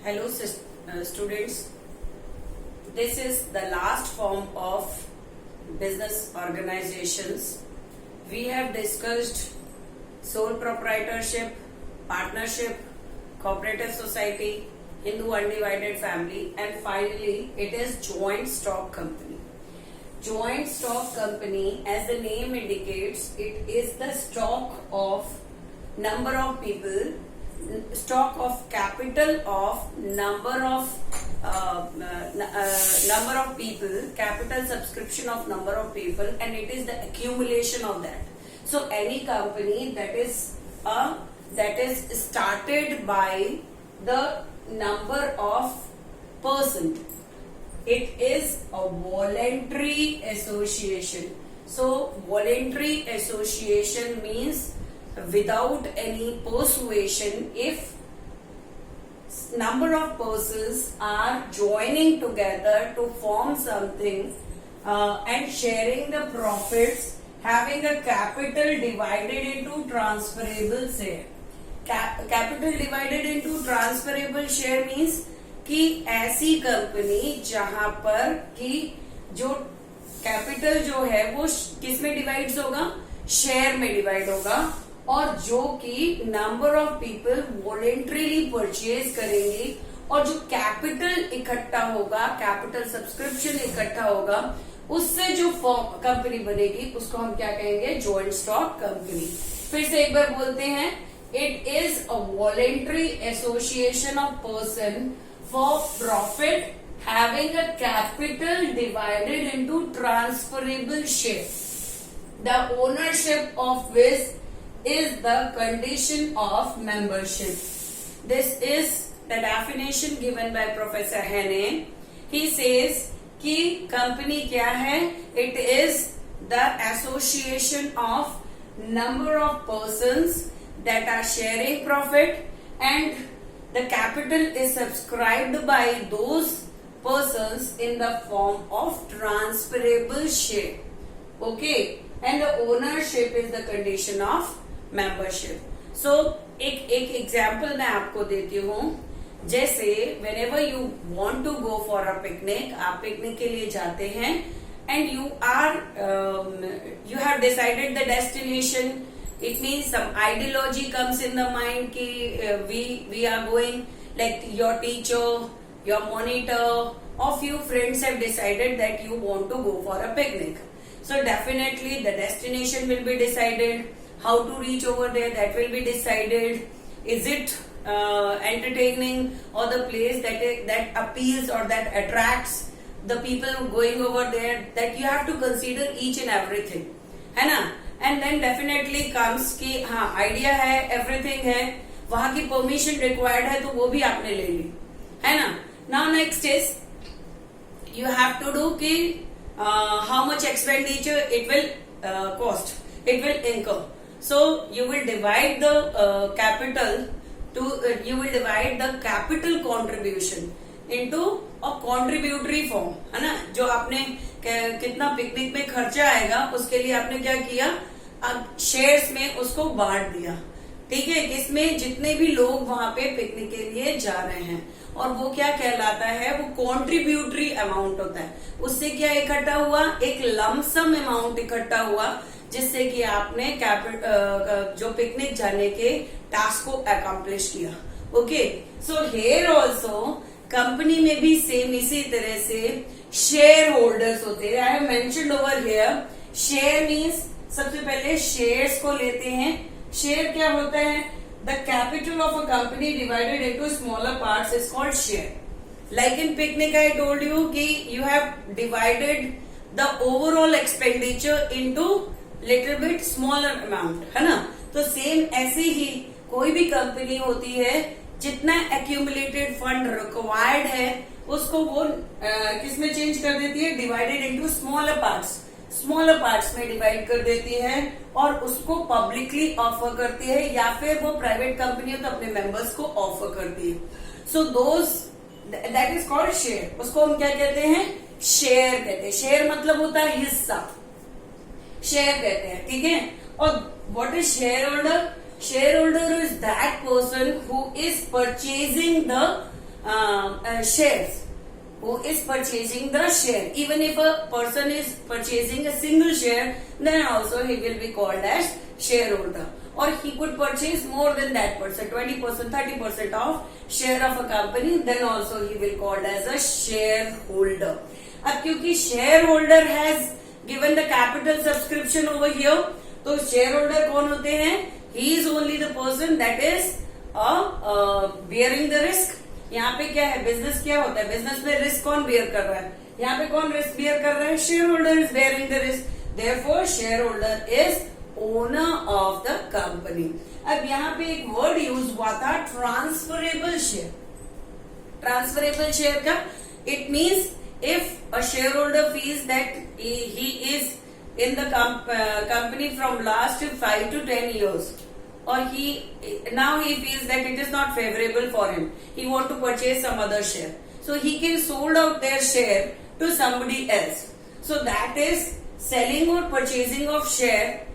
Hello students, this is the last form of business organizations. We have discussed sole proprietorship, partnership, cooperative society, Hindu undivided family, and finally it is joint stock company. Joint stock company, as the name indicates, it is the stock of number of people, stock of capital of number of people, capital subscription of number of people, and it is the accumulation of that. So any company that is started by the number of person, it is a voluntary association. So voluntary association means without any persuasion, if number of persons are joining together to form something and sharing the profits, having a capital divided into transferable share. Capital divided into transferable share means कि ऐसी company जहां पर कि जो capital जो है वो किस में डिवाइड होगा, शेयर में डिवाइड होगा, और जो कि number of people voluntarily purchase करेंगे, और जो कैपिटल इकट्ठा होगा, कैपिटल सब्सक्रिप्शन इकट्ठा होगा, उससे जो कंपनी बनेगी उसको हम क्या कहेंगे, जॉइंट स्टॉक कंपनी. फिर से एक बार बोलते हैं, it is a voluntary association of person for profit having a capital divided into transferable share, the ownership of which is the condition of membership. This is the definition given by Professor Hene. He says कि company क्या है, it is the association of number of persons that are sharing profit, and the capital is subscribed by those persons in the form of transferable share. Okay, and the ownership is the condition of membership. So एक example मैं आपको देती हूँ. जैसे whenever you want to go for a picnic, आप picnic के लिए जाते हैं and you have decided the destination. It means some ideology comes in the mind कि we are going, like your teacher, your monitor, or few friends have decided that you want to go for a picnic. So definitely the destination will be decided, how to reach over there, that will be decided. Is it entertaining, or the place that appeals or that attracts the people going over there, that you have to consider each and everything, है ना. And then definitely comes कि हाँ idea है, everything है, वहां की permission required है, तो वो भी आपने ले ली, है ना. Now next is you have to do कि how much expenditure it will cost, it will income. So you will divide the capital you will divide the capital contribution into a contributory form, है ना. जो आपने कितना picnic में खर्चा आएगा उसके लिए आपने क्या किया, अब शेयर्स में उसको बांट दिया, ठीक है, इसमें जितने भी लोग वहां पे पिकनिक के लिए जा रहे हैं, और वो क्या कहलाता है, वो कॉन्ट्रीब्यूटरी अमाउंट होता है. उससे क्या इकट्ठा हुआ, एक लमसम अमाउंट इकट्ठा हुआ, जिससे कि आपने जो पिकनिक जाने के टास्क को अकम्प्लिश किया. Okay, so here also company में भी सेम इसी तरह से शेयर होल्डर्स होते हैं. I have mentioned over here, share means सबसे पहले शेयर्स को लेते हैं. शेयर क्या होता है, the capital of a company divided into smaller parts is called share. Like in picnic I told you कि you have divided the overall expenditure into little bit smaller amount, है ना. तो सेम ऐसे ही कोई भी कंपनी होती है, जितना एक्यूमुलेटेड फंड रिक्वायर्ड है उसको वो किसमें चेंज कर देती है, डिवाइडेड इनटू स्मॉलर पार्ट्स में डिवाइड कर देती है, और उसको पब्लिकली ऑफर करती है, या फिर वो प्राइवेट कंपनी हो तो अपने मेंबर्स को ऑफर करती है. So that is called share. उसको हम क्या कहते हैं, शेयर कहते हैं. शेयर मतलब होता है हिस्सा, शेयर कहते हैं, ठीक है. और what is share holder? Shareholder is that person who is purchasing the shares, who is purchasing the share. Even if a person is purchasing a single share, then also he will be called as shareholder. Or he could purchase more than that person, 20%, 30% of share of a company, then also he will called as a shareholder. अब क्योंकि shareholder has given the capital subscription over here, तो shareholder कौन होते हैं? He is only the person that is bearing the risk. यहाँ पे क्या है, बिजनेस क्या होता है, बिजनेस में रिस्क कौन बियर कर रहा है, यहाँ पे कौन रिस्क बियर कर रहा है, share holder is bearing the risk, therefore share holder is owner of the company. अब यहाँ पे एक वर्ड यूज हुआ था, ट्रांसफरेबल शेयर. ट्रांसफरेबल शेयर का it means if a share holder feels that he is in the company from last 5 to 10 years, or now he feels that it is not favorable for him, he want to purchase some other share, so he can sold out their share to somebody else. So that is selling or purchasing of share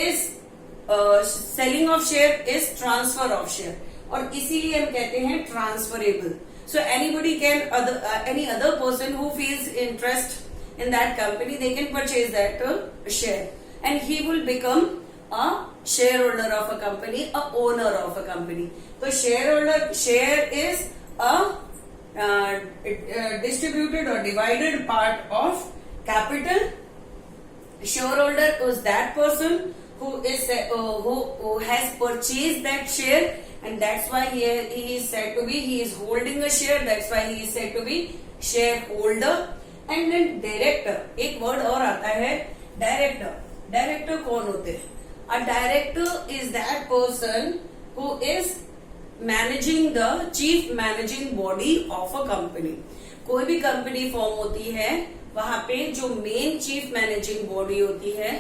is selling of share is transfer of share, और इसीलिए हम कहते हैं transferable. So anybody can any other person who feels interest in that company, they can purchase that share, and he will become a shareholder of a company, a owner of a company. So share is a distributed or divided part of capital. Shareholder is that person who is who has purchased that share, and that's why he is said to be, he is holding a share, that's why he is said to be shareholder. And then director, एक word और आता है director. Director कौन होते हैं? A director is that person who is managing the chief managing body of a company. कोई भी company form होती है, वहां पे जो मेन चीफ मैनेजिंग बॉडी होती है,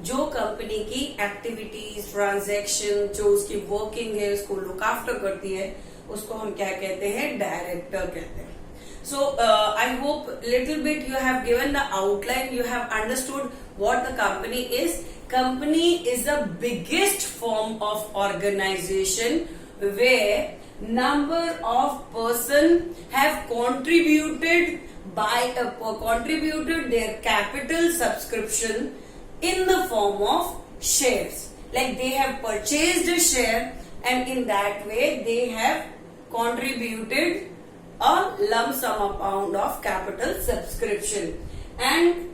जो कंपनी की एक्टिविटीज, ट्रांजैक्शन, जो उसकी वर्किंग है, उसको लुक आफ्टर करती है, उसको हम क्या कहते हैं? डायरेक्टर कहते हैं. So I hope little bit you have given the outline, you have understood what the company is. Company is the biggest form of organization where number of person have contributed contributed their capital subscription in the form of shares. Like they have purchased a share, and in that way they have contributed a lump sum amount of capital subscription, and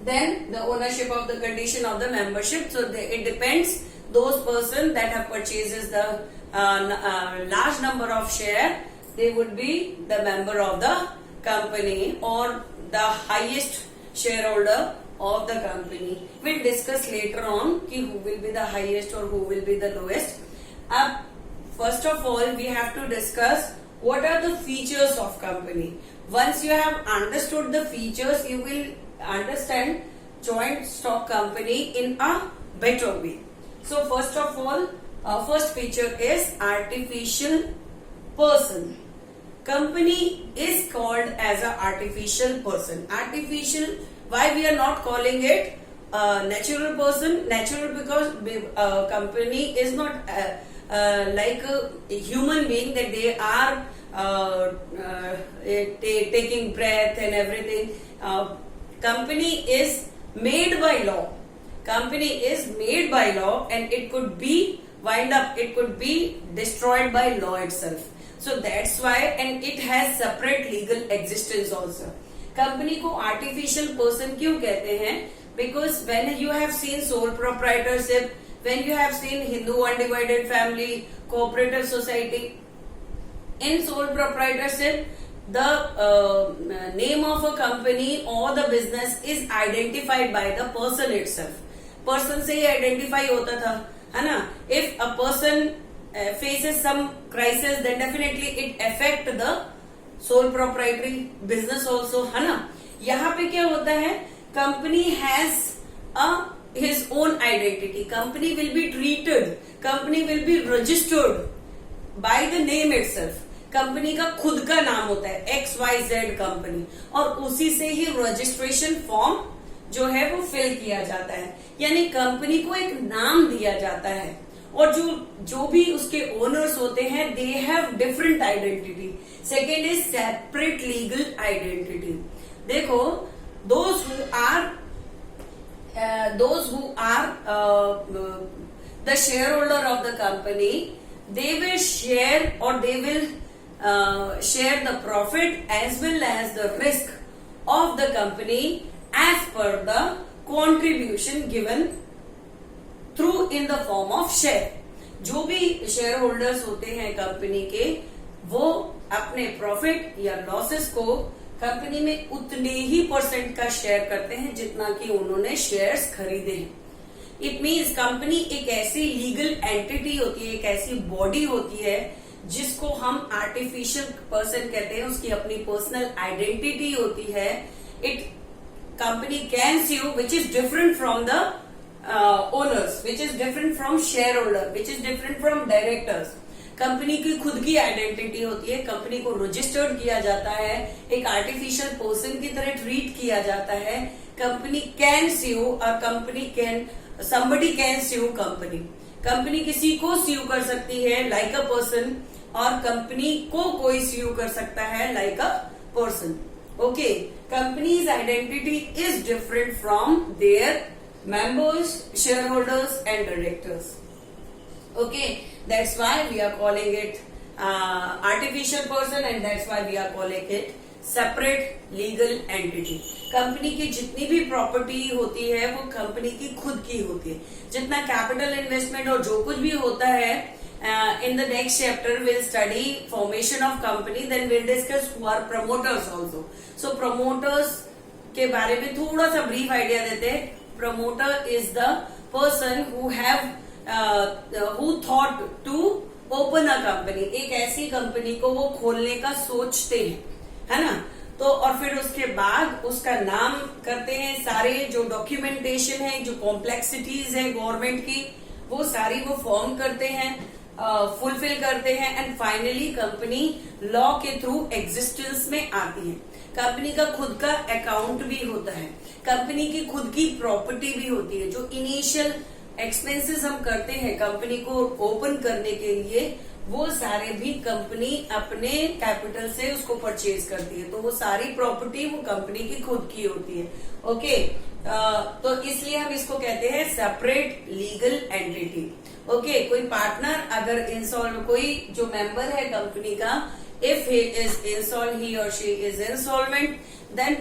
then the ownership of the condition of the membership. So it depends, those person that have purchases the large number of share, they would be the member of the company or the highest shareholder of the company. We'll discuss later on ki who will be the highest or who will be the lowest. First of all, we have to discuss what are the features of company. Once you have understood the features, you will understand joint stock company in a better way. So first of all, first feature is artificial person. Company is called as a artificial person. Artificial, why we are not calling it natural person? Natural because company is not like a human being, that they are taking breath and everything. Company is made by law. Company is made by law, and it could be wind up, it could be destroyed by law itself. So that's why, and it has separate legal existence also. Company को artificial person क्यों कहते हैं? Because when you have seen sole proprietorship, when you have seen Hindu undivided family, cooperative society, in sole proprietorship, the name of a company or the business is identified by the person itself. Person से ही identify होता था, है ना? If a person faces some crisis, then definitely it affect the sole proprietary business also, है ना? यहाँ पे क्या होता है? Company has his own identity. Company will be treated, company will be registered by the name itself. Company का खुद का नाम होता है XYZ कंपनी, और उसी से ही रजिस्ट्रेशन फॉर्म जो है वो फिल किया जाता है. यानी कंपनी को एक नाम दिया जाता है, और जो भी उसके ओनर्स होते हैं they have different identity. Second is separate legal identity. देखो those who are the shareholder of the company, they will share or they will share the profit as well as the risk of the company as per the contribution given through in the form of share. जो भी share holders होते हैं company के, वो अपने profit या losses को company में उतने ही परसेंट का शेयर करते हैं जितना कि उन्होंने शेयर्स खरीदे हैं. इट मीन्स कंपनी एक ऐसी लीगल एंटिटी होती है, एक ऐसी बॉडी होती है जिसको हम आर्टिफिशियल पर्सन कहते हैं. उसकी अपनी पर्सनल आइडेंटिटी होती है. It company can sue which is different from the owners, which is different from shareholder, which is different from directors. Company की खुद की आइडेंटिटी होती है. कंपनी को रजिस्टर्ड किया जाता है, एक आर्टिफिशियल पर्सन की तरह ट्रीट किया जाता है. कंपनी कैन sue और company can somebody can sue company. Company किसी को स्यू कर सकती है लाइक अ पर्सन, और कंपनी को कोई स्यू कर सकता है like a person. Okay, company's identity is different from their members, shareholders and directors. Okay, that's why we are calling it artificial person and that's why we are calling it separate legal entity. Company की जितनी भी property होती है वो company की खुद की होती है. जितना कैपिटल इन्वेस्टमेंट और जो कुछ भी होता है, in the next chapter we'll study formation of company, then we'll discuss who are promoters also. So promoters के बारे में थोड़ा सा ब्रीफ आइडिया देते हैं. Promoter is the person who thought to open a company. एक ऐसी कंपनी को वो खोलने का सोचते हैं, है ना. तो और फिर उसके बाद उसका नाम करते हैं. सारे जो डॉक्यूमेंटेशन है, जो कॉम्प्लेक्सिटीज है गवर्नमेंट की, वो सारी वो फॉर्म करते हैं, फुलफिल करते हैं, एंड फाइनली कंपनी लॉ के थ्रू एग्जिस्टेंस में आती है. कंपनी का खुद का अकाउंट भी होता है, कंपनी की खुद की प्रॉपर्टी भी होती है. जो इनिशियल एक्सपेंसेस हम करते हैं कंपनी को ओपन करने के लिए, वो सारे भी कंपनी अपने कैपिटल से उसको परचेज करती है. तो वो सारी प्रॉपर्टी वो कंपनी की खुद की होती है. ओके, तो इसलिए हम इसको कहते हैं सेपरेट लीगल एंटिटी. ओके, कोई पार्टनर अगर इंसॉल्व, कोई जो मेंबर है कंपनी का, if he is insolvent, he or she is insolvent, then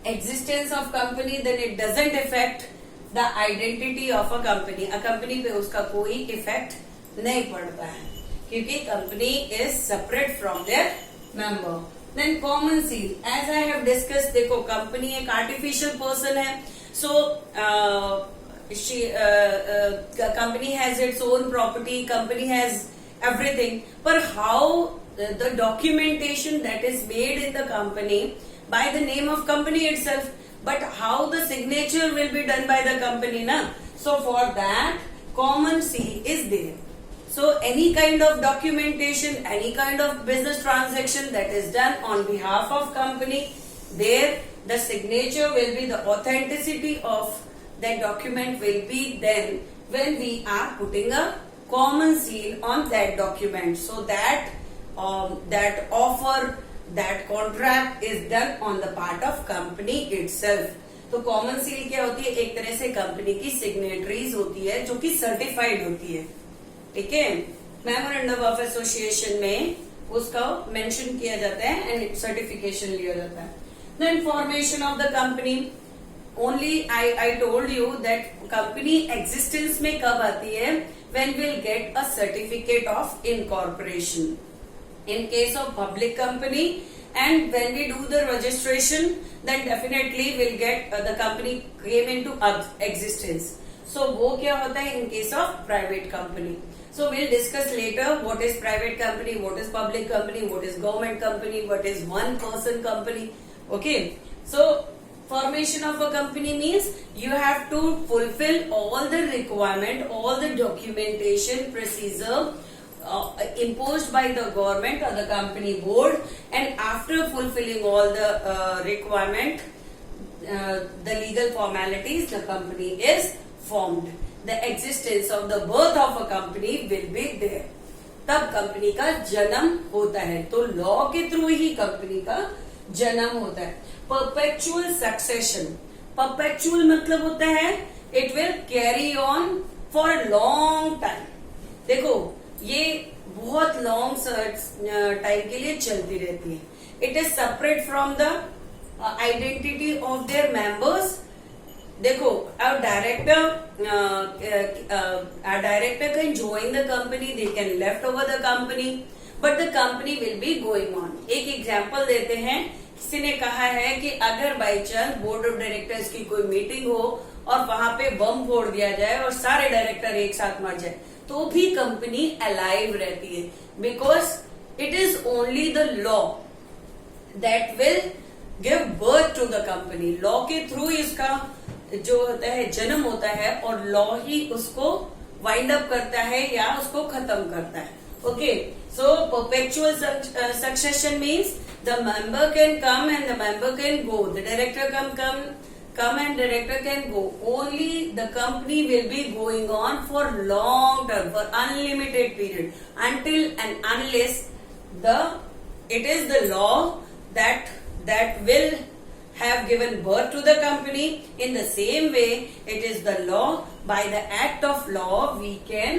existence of company, then it doesn't affect the identity of a company. a company पे उसका कोई effect नहीं पड़ता है क्योंकि company is separate from their member. Then common seal, as I have discussed, देखो company एक artificial person है. So company has its own property, company has everything, but how the documentation that is made in the company by the name of company itself, but how the signature will be done by the company, na? So for that common seal is there. So any kind of documentation, any kind of business transaction that is done on behalf of company, there the signature will be, the authenticity of that document will be then when we are putting a common seal on that document, so that that offer, that contract is done on the part of company itself. तो common seal क्या होती है? एक तरह से company की signatories होती है जो कि सर्टिफाइड होती है. ठीक है, मेमोरेंडम ऑफ एसोसिएशन में उसका मेंशन किया जाता है एंड सर्टिफिकेशन लिया जाता है. Then formation of the company, only I told you that company existence में कब आती है? when we'll get a certificate of incorporation in case of public company, and when we do the registration, then definitely we'll get the company came into existence. So वो क्या होता है in case of private company? So we'll discuss later what is private company, what is public company, what is government company, what is one person company. Okay, so formation of a company means you have to fulfill all the requirement, all the documentation procedure imposed by the government or the company board, and after fulfilling all the requirement, the legal formalities, the company is formed. The existence of the birth of a company will be there, तब company का जन्म होता है। तो law के through ही company का जन्म होता है। परपेचुअल सक्सेशन, परपेचुअल मतलब होता है it will carry on for a long time. देखो ये बहुत लॉन्ग टाइम के लिए चलती रहती है। It is separate from the identity of their members. देखो our director can join the company, they can left over the company, but the company will be going on। एक एग्जाम्पल देते हैं, किसी ने कहा है कि अगर by chance board of directors की कोई मीटिंग हो और वहां पे बम फोड़ दिया जाए और सारे डायरेक्टर एक साथ मर जाए तो भी कंपनी अलाइव रहती है, because it is only the law that will give birth to the company. Law के थ्रू इसका जो होता है जन्म होता है और लॉ ही उसको वाइंड अप करता है या उसको खत्म करता है। Okay, so perpetual succession means the member can come and the member can go, the director come and director can go, only the company will be going on for long term, for unlimited period, until and unless it is the law that will have given birth to the company. In the same way, it is the law, by the act of law we can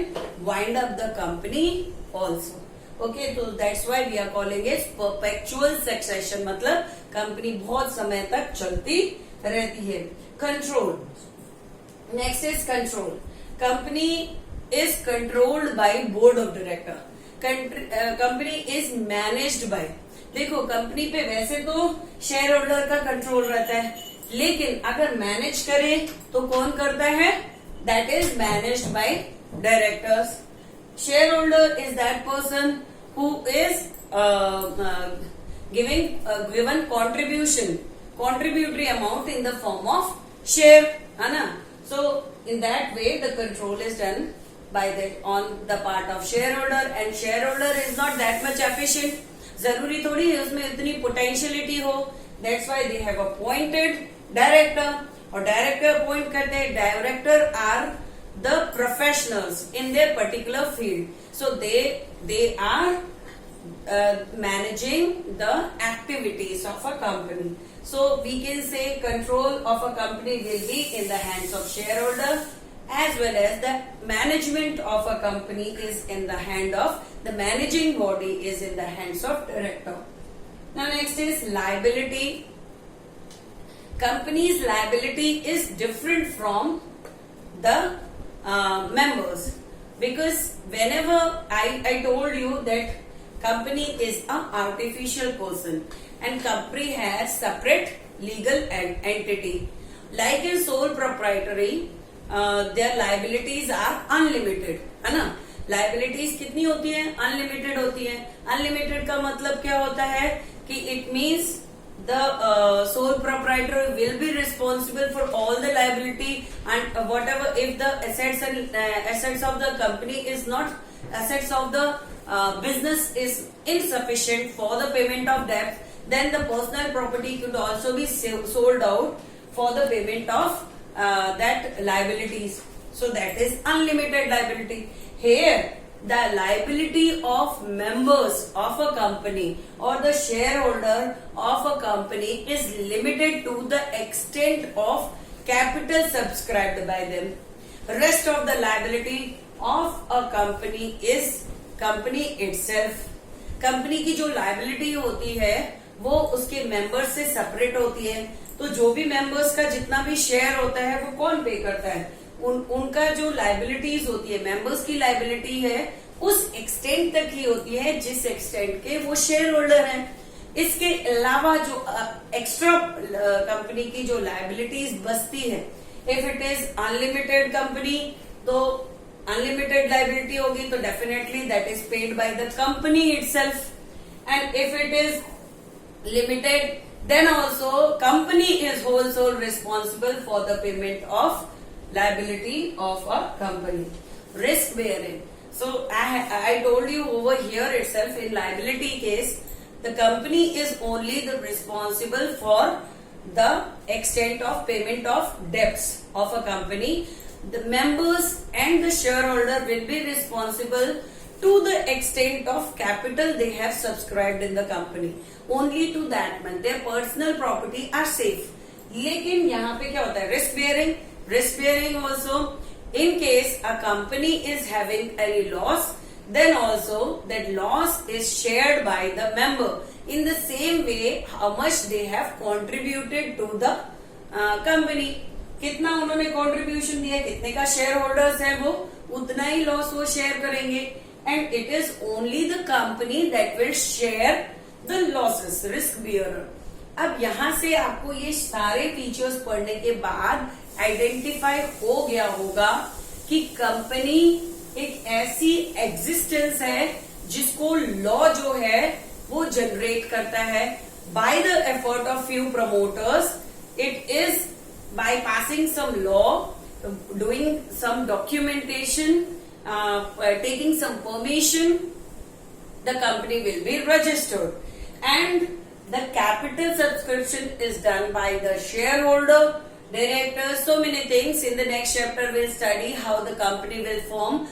wind up the company also। Okay, so that's why we are calling it perpetual succession, मतलब company बहुत समय तक चलती रहती है। Control, next is control. Company is controlled by board of director, company is managed by. देखो company पे वैसे तो शेयर होल्डर का कंट्रोल रहता है, लेकिन अगर मैनेज करे तो कौन करता है? That is managed by directors. Share holder is that person who is given contributory amount in the form of share, है ना? So in that way the control is done by on the part of shareholder, and shareholder is not that much efficient। जरूरी थोड़ी है उसमें इतनी potentiality हो, that's why they have appointed director, और director appoint करते हैं। Director are the professionals in their particular field, so they are managing the activities of a company। So we can say control of a company will be in the hands of shareholder, as well as the management of a company is in the hand of the managing body, is in the hands of director। Now next is liability। Company's liability is different from the members, because whenever I told you that company is a artificial person and company has separate legal entity, like in sole proprietary, their liabilities are unlimited, है ना? liabilities कितनी होती है? Unlimited होती है। Unlimited का मतलब क्या होता है कि it means the sole proprietor will be responsible for all the liability, and whatever, if the assets of the company is not, assets of the business is insufficient for the payment of debt, then the personal property could also be sold out for the payment of that liabilities। So that is unlimited liability। Here the liability of members of a company or the shareholder of a company is limited to the extent of capital subscribed by them। Rest of the liability of a company is company itself। Company की जो liability होती है वो उसके members से separate होती है। तो जो भी मेंबर्स का जितना भी शेयर होता है वो कौन पे करता है? उनका जो लाइबिलिटीज होती है, मेंबर्स की लाइबिलिटी है, उस एक्सटेंट तक ही होती है जिस एक्सटेंट के वो शेयर होल्डर हैं। इसके अलावा जो एक्स्ट्रा कंपनी की जो लाइबिलिटीज बचती है, if it is unlimited company तो अनलिमिटेड लाइबिलिटी होगी, तो definitely that is paid by the company itself. And if it is limited, then also company is also responsible for the payment of liability of a company। Risk bearing, so I told you over here itself, in liability case the company is only the responsible for the extent of payment of debts of a company, the members and the shareholder will be responsible to the extent of capital they have subscribed in the company. Only to that much their personal property are safe. लेकिन यहाँ पे क्या होता है, risk bearing also in case a company is having any loss, then also that loss is shared by the member in the same way how much they have contributed to the company. कितना उन्होंने contribution दिया, कितने का share holders है वो उतना ही loss वो share करेंगे. And it is only the company that will share the losses, risk bearer. अब यहां से आपको ये सारे फीचर्स पढ़ने के बाद आइडेंटिफाई हो गया होगा कि कंपनी एक ऐसी एग्जिस्टेंस है जिसको लॉ जो है वो जनरेट करता है by the effort of few promoters. It is by passing some law, doing some documentation, taking some permission, the company will be registered. And the capital subscription is done by the shareholder, directors, so many things. In the next chapter we'll study how the company will form.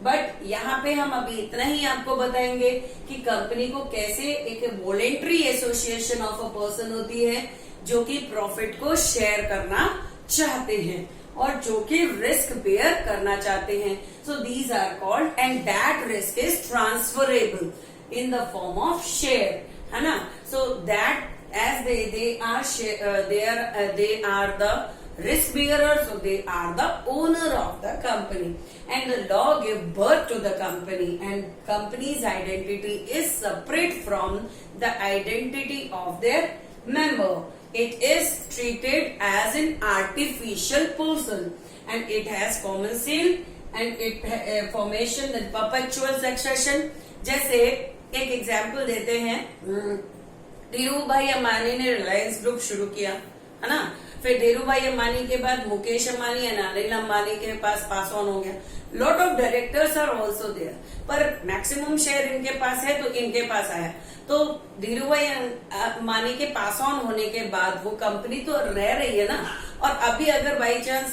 But यहाँ पे हम अभी इतना ही आपको बताएंगे कि company को कैसे एक voluntary association of a person होती है जो कि प्रॉफिट को शेयर करना चाहते हैं और जो कि रिस्क बेयर करना चाहते हैं. So these are called and that risk is transferable in the form of share, है ना. So that as they are the risk bearer, so they are the owner of the company, and the law give birth to the company, and company's identity is separate from the identity of their member. It is treated as an artificial person, and it has common seal and it formation and perpetual succession. जैसे एक example देते हैं, धीरू भाई अंबानी ने Reliance group शुरू किया, है ना. फिर धीरू भाई अंबानी के बाद मुकेश अंबानी एंड अनिल अंबानी के पास ऑन हो गया. Lot of directors are also there, पर मैक्सिमम शेयर इनके पास है तो इनके पास आया. तो धीरू भाई अंबानी के पास ऑन होने के बाद वो कंपनी तो रह रही है ना. और अभी अगर बाई चांस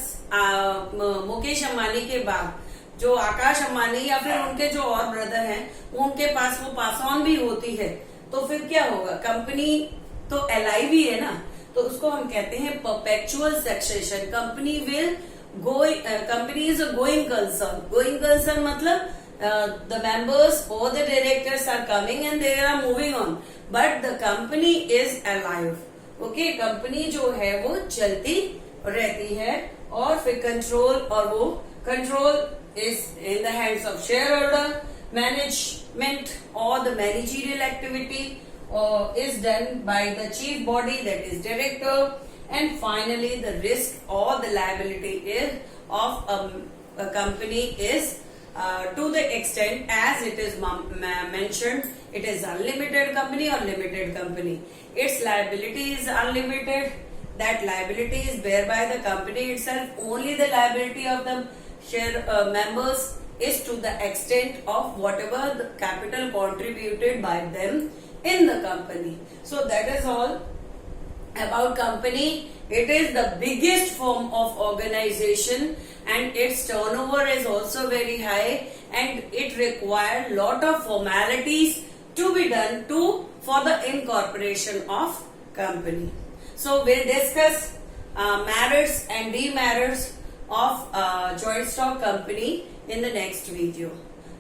मुकेश अंबानी के बाद जो आकाश अंबानी या फिर उनके जो और ब्रदर हैं उनके पास वो पास ऑन भी होती है, तो फिर क्या होगा, कंपनी तो एलआई भी है ना. तो उसको हम कहते हैं perpetual succession. Company is a going concern. Going concern मतलब द मेंबर्स और the directors are coming and they are moving on, but the company is alive. Okay, company जो है वो चलती रहती है और फिर control is in the hands of share holder. Management और the managerial activity is done by the chief body, that is director. And finally the risk or the liability is of a company is to the extent as it is mentioned, it is unlimited company or limited company. Its liability is unlimited. That liability is bear by the company itself. Only the liability of the share members is to the extent of whatever the capital contributed by them in the company. So that is all about company. It is the biggest form of organization and its turnover is also very high, and it requires lot of formalities to be done for the incorporation of company. So we'll discuss merits and demerits of joint stock company in the next video.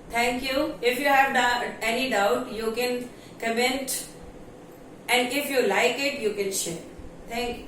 Thank you. If you have any doubt, you can comment, and if you like it, you can share. Thank you.